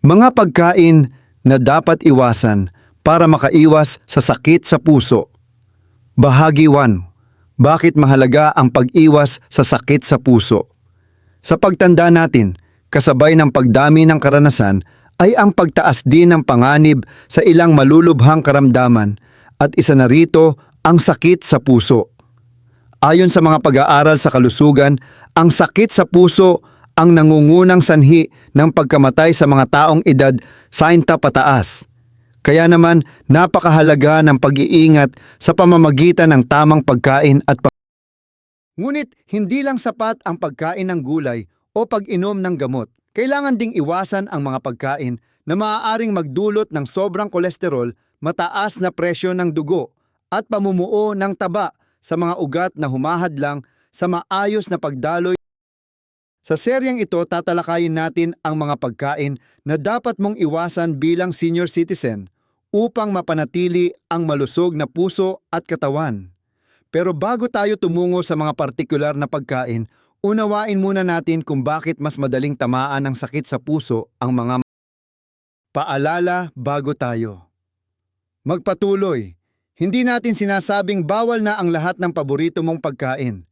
Mga pagkain na dapat iwasan para makaiwas sa sakit sa puso. Bahagi 1. Bakit mahalaga ang pag-iwas sa sakit sa puso? Sa pagtanda natin, kasabay ng pagdami ng karanasan ay ang pagtaas din ng panganib sa ilang malulubhang karamdaman at isa na rito ang sakit sa puso. Ayon sa mga pag-aaral sa kalusugan, ang sakit sa puso ang nangungunang sanhi ng pagkamatay sa mga taong edad 60 pataas. Kaya naman napakahalaga ng pag-iingat sa pamamagitan ng tamang pagkain at Ngunit hindi lang sapat ang pagkain ng gulay o pag-inom ng gamot. Kailangan ding iwasan ang mga pagkain na maaaring magdulot ng sobrang kolesterol, mataas na presyon ng dugo at pamumuo ng taba sa mga ugat na humahadlang sa maayos na pagdaloy. Sa seryeng ito, tatalakayin natin ang mga pagkain na dapat mong iwasan bilang senior citizen upang mapanatili ang malusog na puso at katawan. Pero bago tayo tumungo sa mga partikular na pagkain, unawain muna natin kung bakit mas madaling tamaan ng sakit sa puso ang mga paalala bago tayo magpatuloy. Hindi natin sinasabing bawal na ang lahat ng paborito mong pagkain.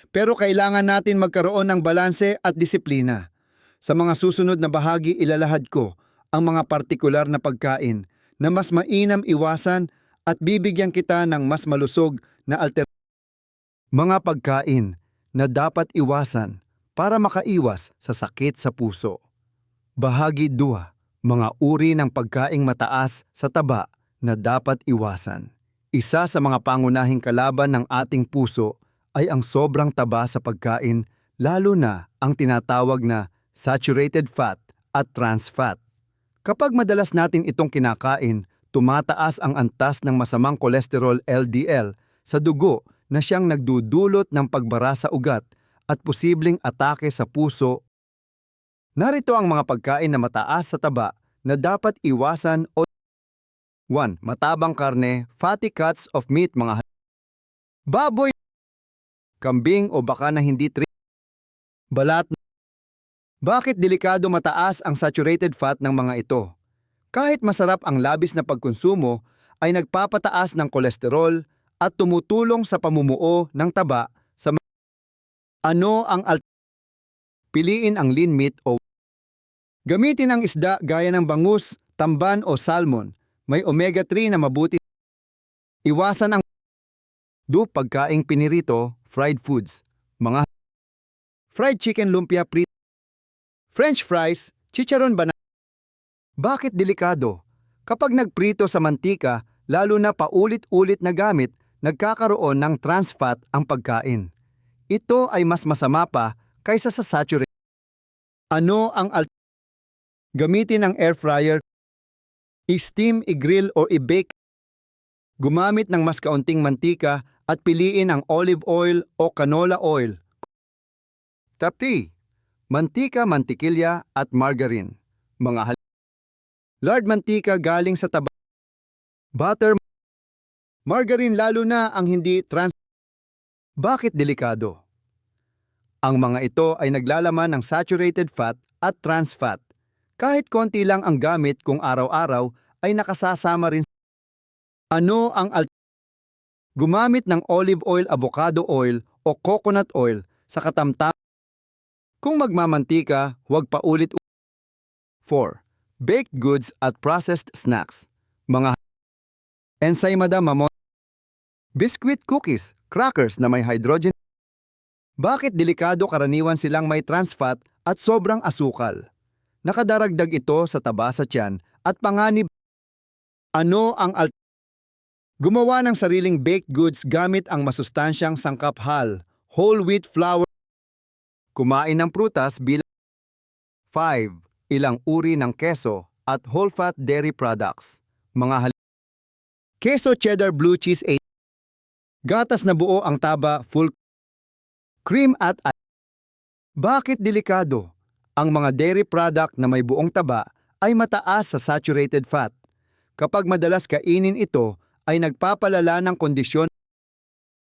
Pero kailangan natin magkaroon ng balanse at disiplina. Sa mga susunod na bahagi ilalahad ko ang mga partikular na pagkain na mas mainam iwasan at bibigyan kita ng mas malusog na mga pagkain na dapat iwasan para makaiwas sa sakit sa puso. Bahagi 2. Mga uri ng pagkaing mataas sa taba na dapat iwasan. Isa sa mga pangunahing kalaban ng ating puso ay ang sobrang taba sa pagkain, lalo na ang tinatawag na saturated fat at trans fat. Kapag madalas natin itong kinakain, tumataas ang antas ng masamang kolesterol LDL sa dugo na siyang nagdudulot ng pagbara sa ugat at posibleng atake sa puso. Narito ang mga pagkain na mataas sa taba na dapat iwasan o 1. Matabang karne, fatty cuts of meat, mga baboy, kambing o baka na hindi balat. Bakit delikado mataas ang saturated fat ng mga ito? Kahit masarap ang labis na pagkonsumo, ay nagpapataas ng kolesterol at tumutulong sa pamumuo ng taba sa ano ang piliin ang lean meat o gamitin ang isda gaya ng bangus, tamban o salmon. May omega-3 na mabuti. Iwasan ang pagkaing pinirito, fried foods, mga fried chicken, lumpia, French fries, chicharon banana. Bakit delikado? Kapag nagprito sa mantika, lalo na paulit-ulit na gamit, nagkakaroon ng trans fat ang pagkain. Ito ay mas masama pa kaysa sa saturated. Ano ang gamitin ang air fryer, i-steam, i-grill o i-bake. Gumamit ng mas kaunting mantika at piliin ang olive oil o canola oil. Top 3. Mantika, mantikilya at margarine. Mga lard, mantika galing sa taba. Butter, margarine, lalo na ang hindi trans. Bakit delikado? Ang mga ito ay naglalaman ng saturated fat at trans fat. Kahit konti lang ang gamit kung araw-araw ay nakasasama rin. Ano ang gumamit ng olive oil, avocado oil o coconut oil sa katamtam. Kung magmamantika, huwag paulit. 4. Baked goods at processed snacks. Mga ensaymada, biscuit, cookies, crackers na may hydrogen. Bakit delikado? Karaniwan silang may trans fat at sobrang asukal. Nakadaragdag ito sa taba sa tiyan at panganib. Ano ang gumawa ng sariling baked goods gamit ang masustansyang sangkap whole wheat flour. Kumain ng prutas bilang 5. Ilang uri ng keso at whole-fat dairy products. Mga keso, cheddar, blue cheese, 8. Gatas na buo ang taba, full cream at bakit delikado? Ang mga dairy product na may buong taba ay mataas sa saturated fat. Kapag madalas kainin ito, ay nagpapalala ng kondisyon.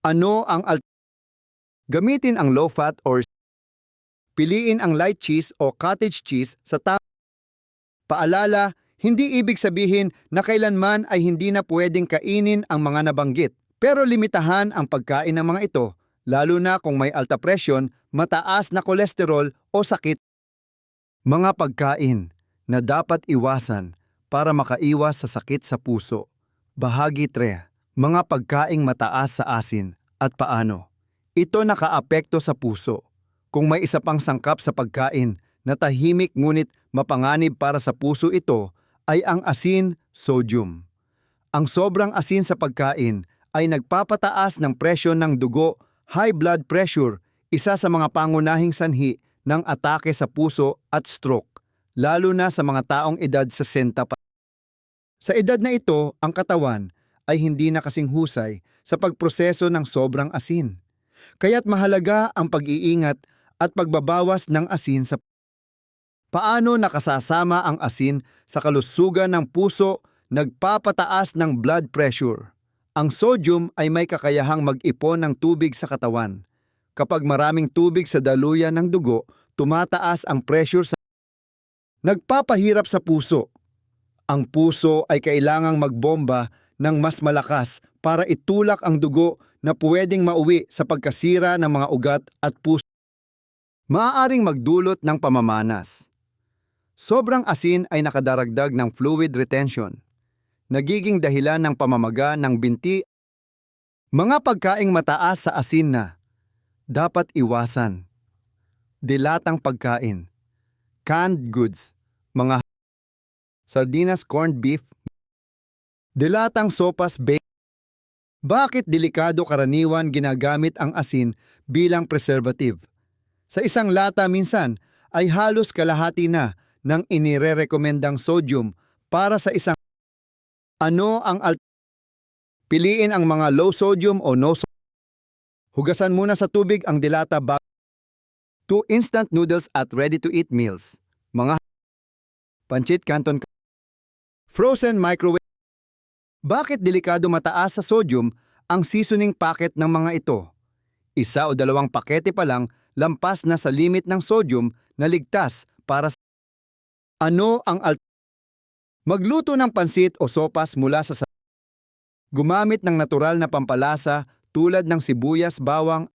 Ano ang gamitin ang low-fat or piliin ang light cheese o cottage cheese sa Paalala, hindi ibig sabihin na kailanman ay hindi na pwedeng kainin ang mga nabanggit, pero limitahan ang pagkain ng mga ito, lalo na kung may alta presyon, mataas na kolesterol o sakit. Mga pagkain na dapat iwasan para makaiwas sa sakit sa puso. Bahagi 3. Mga pagkaing mataas sa asin at paano ito nakaapekto sa puso. Kung may isa pang sangkap sa pagkain na tahimik ngunit mapanganib para sa puso, ito ay ang asin, sodium. Ang sobrang asin sa pagkain ay nagpapataas ng presyon ng dugo, high blood pressure, isa sa mga pangunahing sanhi ng atake sa puso at stroke, lalo na sa mga taong edad 60 pa. Sa edad na ito, ang katawan ay hindi na kasing husay sa pagproseso ng sobrang asin. Kaya't mahalaga ang pag-iingat at pagbabawas ng asin sa paano nakasasama ang asin sa kalusugan ng puso, nagpapataas ng blood pressure. Ang sodium ay may kakayahang mag-ipon ng tubig sa katawan. Kapag maraming tubig sa daluyan ng dugo, tumataas ang pressure sa nagpapahirap sa puso. Ang puso ay kailangang magbomba ng mas malakas para itulak ang dugo na pwedeng mauwi sa pagkasira ng mga ugat at puso. Maaaring magdulot ng pamamanas. Sobrang asin ay nakadaragdag ng fluid retention. Nagiging dahilan ng pamamaga ng binti. Mga pagkaing mataas sa asin na dapat iwasan. Dilatang pagkain. Canned goods. Mga sardinas, corned beef. Dilatang sopas, bacon. Bakit delikado? Karaniwan ginagamit ang asin bilang preservative. Sa isang lata minsan ay halos kalahati na ng inirerekomendang sodium para sa isang. Ano ang piliin ang mga low sodium o no sodium. Hugasan muna sa tubig ang dilata bago. 2 instant noodles at ready-to-eat meals. Mga pancit canton. Frozen microwave. Bakit delikado? Mataas sa sodium ang seasoning packet ng mga ito. 1 o 2 pakete pa lang, lampas na sa limit ng sodium na ligtas para sa. Ano ang magluto ng pansit o sopas mula sa gumamit ng natural na pampalasa tulad ng sibuyas, bawang.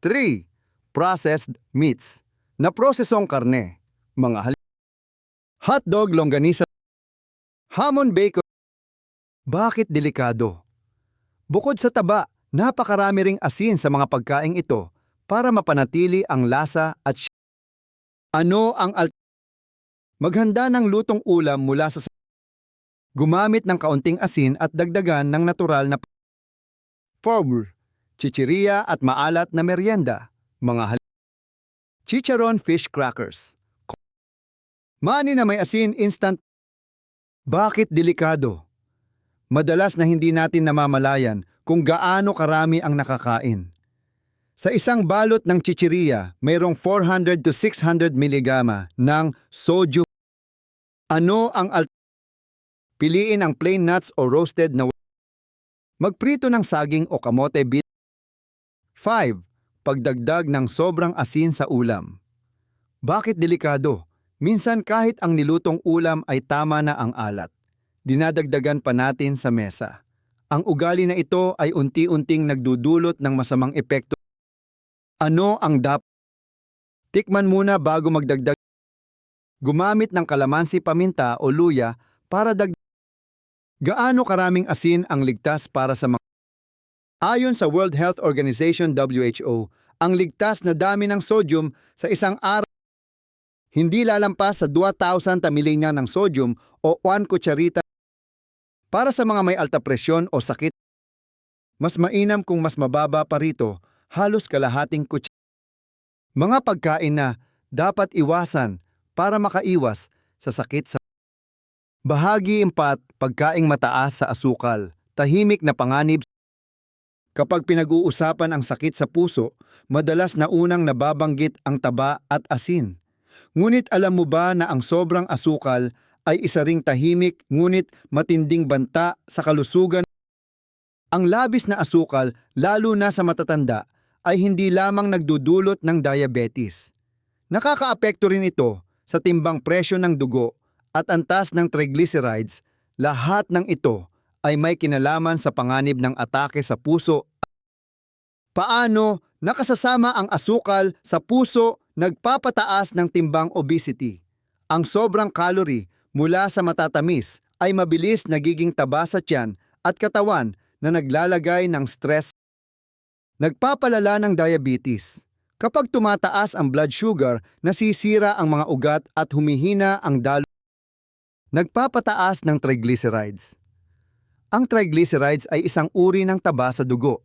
3. Processed meats. Naprosesong karne. Mga hotdog, longganisa, hamon, bacon. Bakit delikado? Bukod sa taba, napakarami ring asin sa mga pagkaing ito para mapanatili ang lasa at ano ang maghanda ng lutong ulam mula sa gumamit ng kaunting asin at dagdagan ng natural na fiber, chichirya at maalat na merienda. Mga chicharon, fish crackers. Mani na may asin, instant. Bakit delikado? Madalas na hindi natin namamalayan kung gaano karami ang nakakain. Sa isang balot ng chichirya, mayroong 400 to 600 mg ng sodium. Ano ang piliin ang plain nuts o roasted na. Magprito ng saging o kamote. 5. Pagdagdag ng sobrang asin sa ulam. Bakit delikado? Minsan kahit ang nilutong ulam ay tama na ang alat, dinadagdagan pa natin sa mesa. Ang ugali na ito ay unti-unting nagdudulot ng masamang epekto. Ano ang tikman muna bago magdagdag. Gumamit ng kalamansi, paminta o luya para gaano karaming asin ang ligtas para sa mga. Ayon sa World Health Organization WHO, ang ligtas na dami ng sodium sa isang araw hindi lalampas sa 2,000 tamilinya ng sodium o 1 kutsarita. Para sa mga may alta presyon o sakit, mas mainam kung mas mababa pa rito, halos kalahating kutsarita. Mga pagkain na dapat iwasan para makaiwas sa sakit sa. Bahagi 4. Pagkaing mataas sa asukal, tahimik na panganib. Kapag pinag-uusapan ang sakit sa puso, madalas na unang nababanggit ang taba at asin. Ngunit alam mo ba na ang sobrang asukal ay isa ring tahimik ngunit matinding banta sa kalusugan? Ang labis na asukal, lalo na sa matatanda, ay hindi lamang nagdudulot ng diabetes. Nakakaapekto rin ito sa timbang presyo ng dugo at antas ng triglycerides, lahat ng ito ay may kinalaman sa panganib ng atake sa puso. Paano nakasasama ang asukal sa puso nagpapataas ng timbang obesity? Ang sobrang calorie mula sa matatamis ay mabilis nagiging taba sa tiyan at katawan na naglalagay ng stress. Nagpapalala ng diabetes. Kapag tumataas ang blood sugar, nasisira ang mga ugat at humihina ang daloy. Nagpapataas ng triglycerides. Ang triglycerides ay isang uri ng taba sa dugo.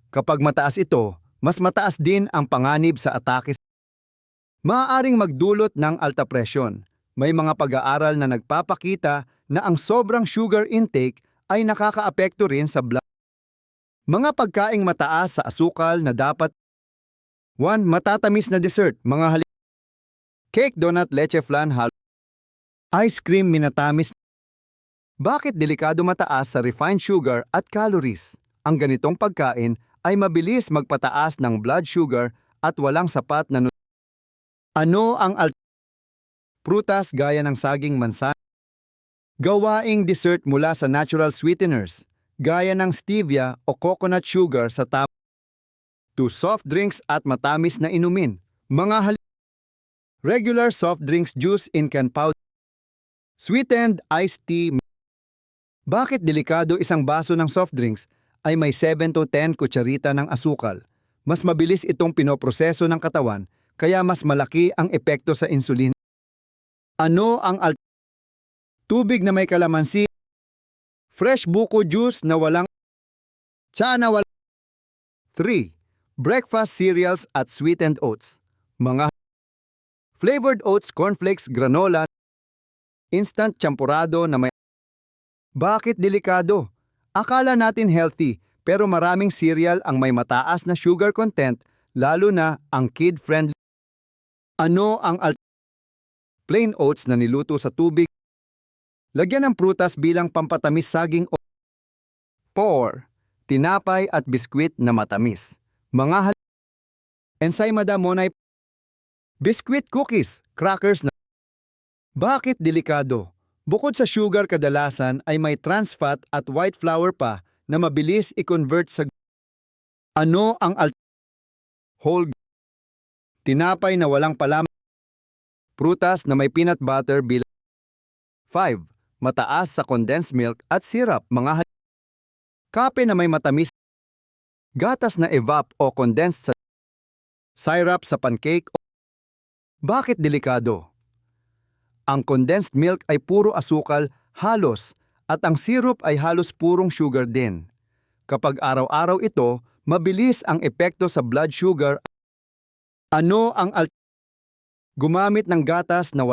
Kapag mataas ito, mas mataas din ang panganib sa atake. Maaaring magdulot ng alta presyon. May mga pag-aaral na nagpapakita na ang sobrang sugar intake ay nakakaapekto rin sa blood. Mga pagkaing mataas sa asukal na dapat 1. Matatamis na dessert, mga cake, donut, leche flan, ice cream, minatamis. Bakit delikado mataas sa refined sugar at calories? Ang ganitong pagkain ay mabilis magpataas ng blood sugar at walang sapat na Ano ang prutas gaya ng saging, mansan? Gawaing dessert mula sa natural sweeteners, gaya ng stevia o coconut sugar sa to soft drinks at matamis na inumin. Mga regular soft drinks, juice in can powder, sweetened iced tea. Bakit delikado isang baso ng soft drinks ay may 7 to 10 kutsarita ng asukal? Mas mabilis itong pinoproseso ng katawan, kaya mas malaki ang epekto sa insulin. Ano ang tubig na may kalamansi? Fresh buko juice na walang na walang 3. Breakfast cereals at sweetened oats. Mga flavored oats, cornflakes, granola, instant champurado na may. Bakit delikado? Akala natin healthy, pero maraming cereal ang may mataas na sugar content, lalo na ang kid-friendly. Ano ang plain oats na niluto sa tubig? Lagyan ng prutas bilang pampatamis, saging o 4. Tinapay at biskwit na matamis. Mga ensaymada monay, biskwit, cookies, crackers na. Bakit delikado? Bukod sa sugar, kadalasan ay may trans fat at white flour pa na mabilis i-convert sa. Ano ang whole tinapay na walang palam, prutas na may peanut butter bilang 5. Mataas sa condensed milk at syrup, mga kape na may matamis, gatas na evap o condensed sa syrup sa pancake. Bakit delikado? Ang condensed milk ay puro asukal halos at ang syrup ay halos purong sugar din. Kapag araw-araw ito, mabilis ang epekto sa blood sugar. Ano ang gumamit ng gatas na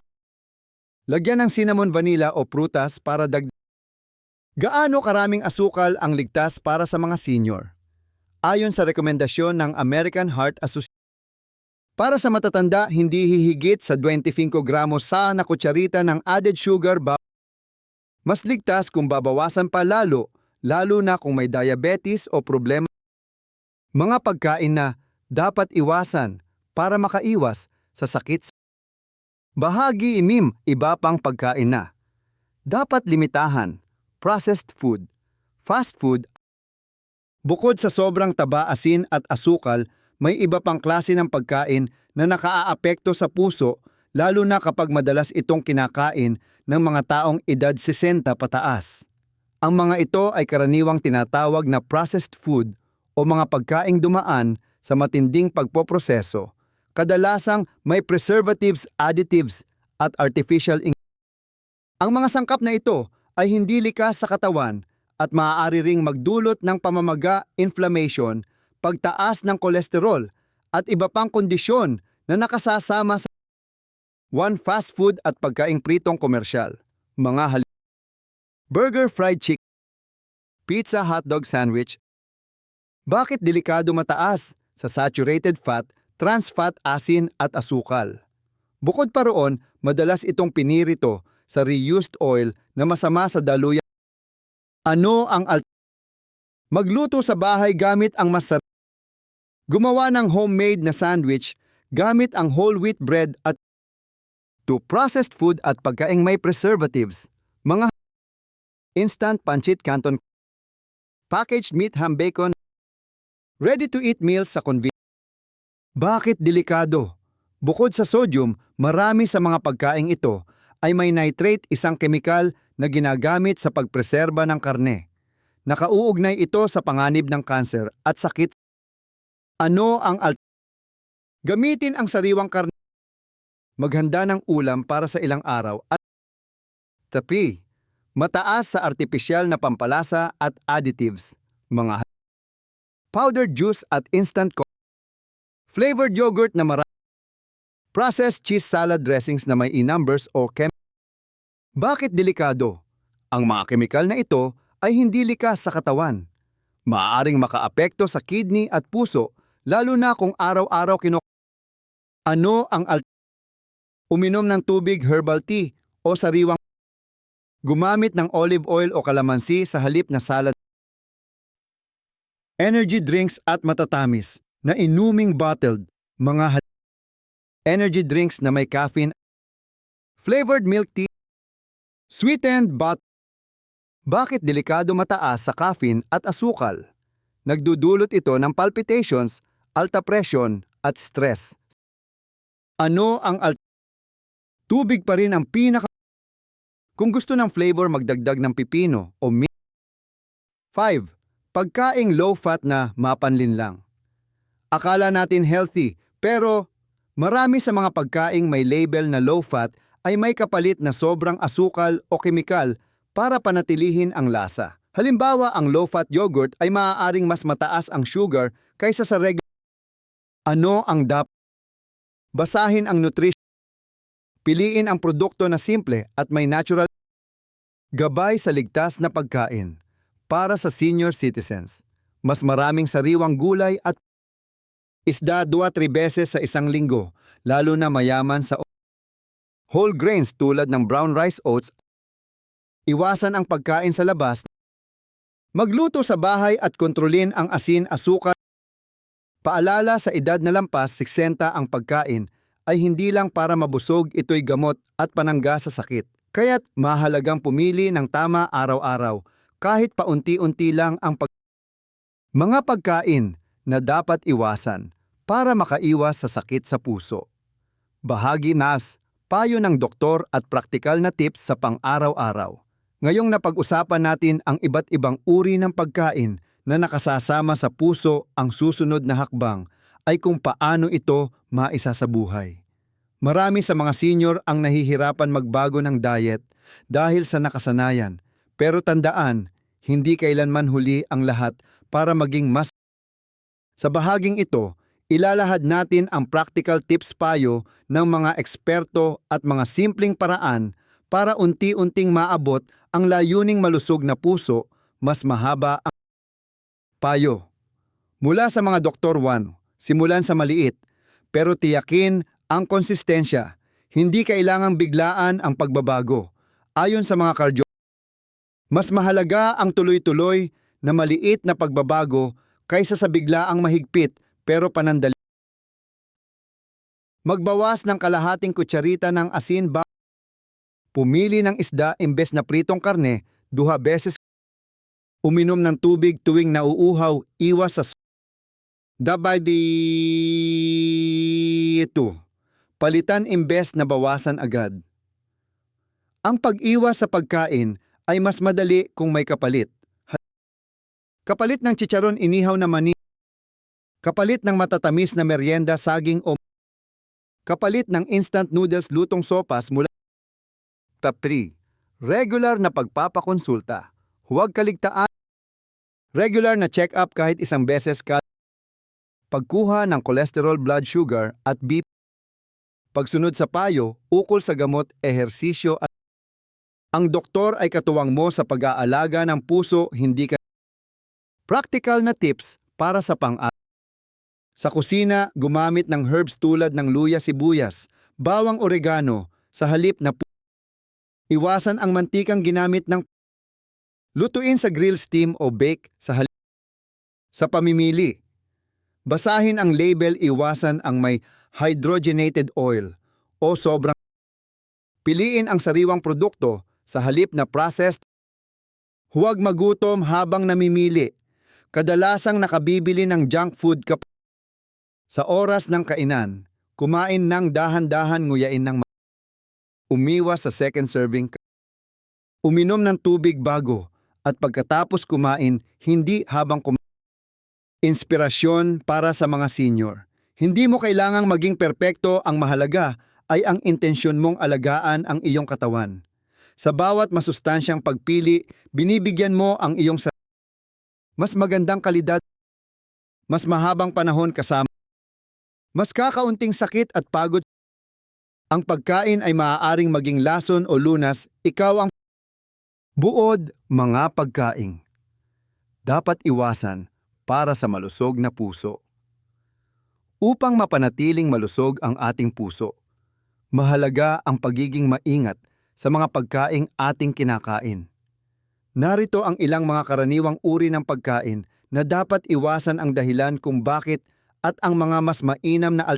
lagyan ng cinnamon, vanilla o prutas para Gaano karaming asukal ang ligtas para sa mga senior? Ayon sa rekomendasyon ng American Heart Association, para sa matatanda, hindi hihigit sa 25 gramos na kutsarita ng added sugar. Mas ligtas kung babawasan pa, lalo na kung may diabetes o problema. Mga pagkain na dapat iwasan para makaiwas sa sakit. Bahagi iba pang pagkain na dapat limitahan: processed food, fast food. Bukod sa sobrang taba, asin at asukal, may iba pang klase ng pagkain na nakaaapekto sa puso, lalo na kapag madalas itong kinakain ng mga taong edad 60 pataas. Ang mga ito ay karaniwang tinatawag na processed food o mga pagkaing dumaan sa matinding pagpoproseso. Kadalasang may preservatives, additives at artificial Ang mga sangkap na ito ay hindi likas sa katawan at maaari ring magdulot ng pamamaga, inflammation, pagtaas ng kolesterol at iba pang kondisyon na nakasasama sa 1. Fast food at pagkaing pritong komersyal. Mga burger, fried chicken, pizza, hotdog, sandwich. Bakit delikado mataas sa saturated fat, trans fat, asin at asukal? Bukod pa roon, madalas itong pinirito sa reused oil na masama sa daluyan. Ano ang magluto sa bahay gamit ang gumawa ng homemade na sandwich gamit ang whole wheat bread at to processed food at pagkaing may preservatives, mga instant pancit canton, packaged meat ham bacon, ready-to-eat meals sa convenience. Bakit delikado? Bukod sa sodium, marami sa mga pagkaing ito ay may nitrate, isang kemikal na ginagamit sa pagpreserba ng karne. Nakauugnay ito sa panganib ng kanser at sakit. Ano ang gamitin ang sariwang karne? Maghanda ng ulam para sa ilang araw at tapi, mataas sa artipisyal na pampalasa at additives, mga powdered juice at instant flavored yogurt na processed cheese salad dressings na may numbers o Bakit delikado? Ang mga kemikal na ito ay hindi likas sa katawan. Maaaring makaapekto sa kidney at puso, lalo na kung araw-araw Ano ang uminom ng tubig, herbal tea o sariwang gumamit ng olive oil o kalamansi sa halip na salad. Energy drinks at matatamis na inuming bottled, mga energy drinks na may caffeine, flavored milk tea, sweetened Bakit delikado mataas sa caffeine at asukal? Nagdudulot ito ng palpitations, alta presyon at stress. Ano ang tubig pa rin ang Kung gusto ng flavor, magdagdag ng pipino o 5. Pagkaing low-fat na mapanlin lang. Akala natin healthy, pero marami sa mga pagkaing may label na low-fat ay may kapalit na sobrang asukal o kemikal para panatilihin ang lasa. Halimbawa, ang low-fat yogurt ay maaaring mas mataas ang sugar kaysa sa regular. Ano ang Basahin ang nutrition. Piliin ang produkto na simple at may natural. Gabay sa ligtas na pagkain. Para sa senior citizens, mas maraming sariwang gulay at isda 2-3 beses sa isang linggo, lalo na mayaman sa whole grains tulad ng brown rice, oats. Iwasan ang pagkain sa labas. Magluto sa bahay at kontrolin ang asin, asukal. Paalala, sa edad na lampas 60 ang pagkain ay hindi lang para mabusog, ito'y gamot at panangga sa sakit. Kaya't mahalagang pumili ng tama araw-araw, kahit paunti-unti lang ang mga pagkain na dapat iwasan para makaiwas sa sakit sa puso. Bahagi payo ng doktor at praktikal na tips sa pang-araw-araw. Ngayong napag-usapan natin ang iba't ibang uri ng pagkain na nakasasama sa puso, ang susunod na hakbang ay kung paano ito maisa sa buhay. Marami sa mga senior ang nahihirapan magbago ng diet dahil sa nakasanayan. Pero tandaan, hindi kailanman huli ang lahat para maging mas. Sa bahaging ito, ilalahad natin ang practical tips, payo ng mga eksperto at mga simpleng paraan para unti-unting maabot ang layuning malusog na puso, mas mahaba ang payo. Mula sa mga Dr. Juan, simulan sa maliit, pero tiyakin ang konsistensya. Hindi kailangang biglaan ang pagbabago. Ayon sa mga mas mahalaga ang tuloy-tuloy na maliit na pagbabago kaysa sa biglaang mahigpit pero panandali. Magbawas ng kalahating kutsarita ng asin pumili ng isda imbes na pritong karne 2 beses. Uminom ng tubig tuwing nauuhaw, iwas sa palitan imbes na bawasan agad. Ang pag-iwas sa pagkain ay mas madali kung may kapalit. Kapalit ng chicharon, inihaw na mani. Kapalit ng matatamis na merienda, saging o kapalit ng instant noodles, lutong sopas mula. Top 3. Regular na pagpapakonsulta. Huwag kaligtaan. Regular na check-up kahit isang beses pagkuha ng cholesterol, blood sugar at BP. Pagsunod sa payo, ukol sa gamot, ehersisyo at ang doktor ay katuwang mo sa pag-aalaga ng puso, hindi ka. Practical na tips para sa sa kusina, gumamit ng herbs tulad ng luya, sibuyas, bawang, oregano sa halip na iwasan ang mantikang ginamit ng lutuin sa grill, steam o bake sa halip. Sa pamimili, basahin ang label, iwasan ang may hydrogenated oil o sobrang Piliin ang sariwang produkto sa halip na processed. Huwag magutom habang namimili. Kadalasang nakabibili ng junk food sa oras ng kainan. Kumain ng dahan-dahan, nguyain ng umiwas sa second serving. Uminom ng tubig bago at pagkatapos kumain, hindi habang Inspirasyon para sa mga senior. Hindi mo kailangang maging perpekto, ang mahalaga ay ang intensyon mong alagaan ang iyong katawan. Sa bawat masustansyang pagpili, binibigyan mo ang iyong mas magandang kalidad, mas mahabang panahon kasama, mas kakaunting sakit at pagod. Ang pagkain ay maaaring maging lason o lunas, ikaw ang buod. Mga pagkain dapat iwasan para sa malusog na puso. Upang mapanatiling malusog ang ating puso, mahalaga ang pagiging maingat sa mga pagkaing ating kinakain. Narito ang ilang mga karaniwang uri ng pagkain na dapat iwasan, ang dahilan kung bakit at ang mga mas mainam na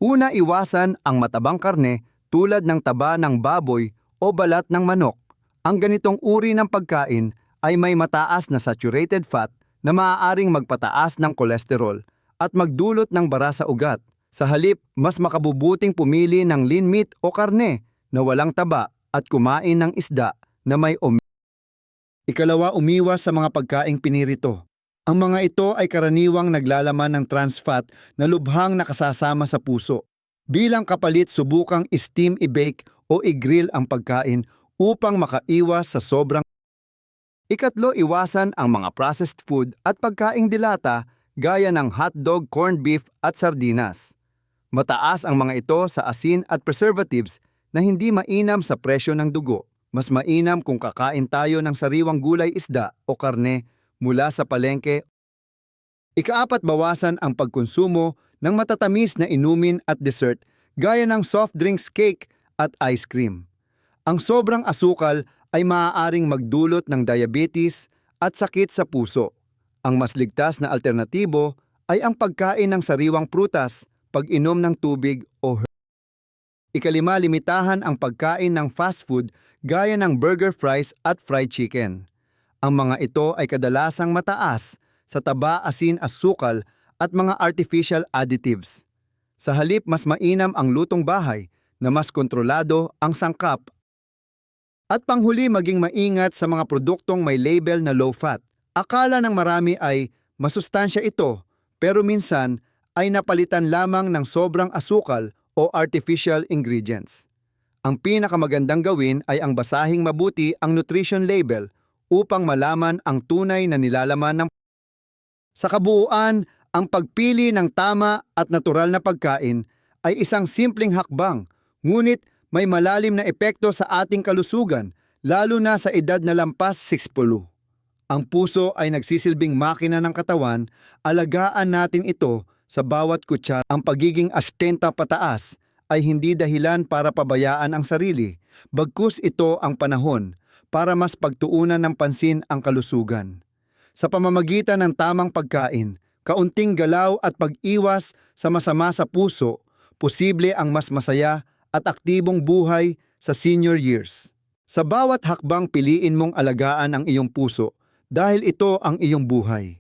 Una, iwasan ang matabang karne tulad ng taba ng baboy o balat ng manok. Ang ganitong uri ng pagkain ay may mataas na saturated fat na maaaring magpataas ng kolesterol at magdulot ng bara sa ugat. Sa halip, mas makabubuting pumili ng lean meat o karne na walang taba at kumain ng isda na may Ikalawa, umiwas sa mga pagkaing pinirito. Ang mga ito ay karaniwang naglalaman ng trans fat na lubhang nakasasama sa puso. Bilang kapalit, subukang steam, i-bake o i-grill ang pagkain upang makaiwas sa sobrang. Ikatlo, iwasan ang mga processed food at pagkaing dilata gaya ng hotdog, corned beef at sardinas. Mataas ang mga ito sa asin at preservatives na hindi mainam sa presyo ng dugo. Mas mainam kung kakain tayo ng sariwang gulay, isda o karne mula sa palengke. Ikaapat, bawasan ang pagkonsumo ng matatamis na inumin at dessert gaya ng soft drinks, cake at ice cream. Ang sobrang asukal ay maaaring magdulot ng diabetes at sakit sa puso. Ang mas ligtas na alternatibo ay ang pagkain ng sariwang prutas, pag-inom ng tubig o Ikalima, limitahan ang pagkain ng fast food gaya ng burger, fries at fried chicken. Ang mga ito ay kadalasang mataas sa taba, asin, asukal at mga artificial additives. Sa halip, mas mainam ang lutong bahay na mas kontrolado ang sangkap. At panghuli, maging maingat sa mga produktong may label na low fat. Akala ng marami ay masustansya ito, pero minsan ay napalitan lamang ng sobrang asukal o artificial ingredients. Ang pinakamagandang gawin ay ang basahing mabuti ang nutrition label upang malaman ang tunay na nilalaman ng. Sa kabuuan, ang pagpili ng tama at natural na pagkain ay isang simpleng hakbang, ngunit may malalim na epekto sa ating kalusugan, lalo na sa edad na lampas 60. Ang puso ay nagsisilbing makina ng katawan, alagaan natin ito sa bawat kutsara. Ang pagiging astenta pataas ay hindi dahilan para pabayaan ang sarili, bagkus ito ang panahon para mas pagtuunan ng pansin ang kalusugan. Sa pamamagitan ng tamang pagkain, kaunting galaw at pag-iwas sa masama sa puso, posible ang mas masaya at aktibong buhay sa senior years. Sa bawat hakbang, piliin mong alagaan ang iyong puso dahil ito ang iyong buhay.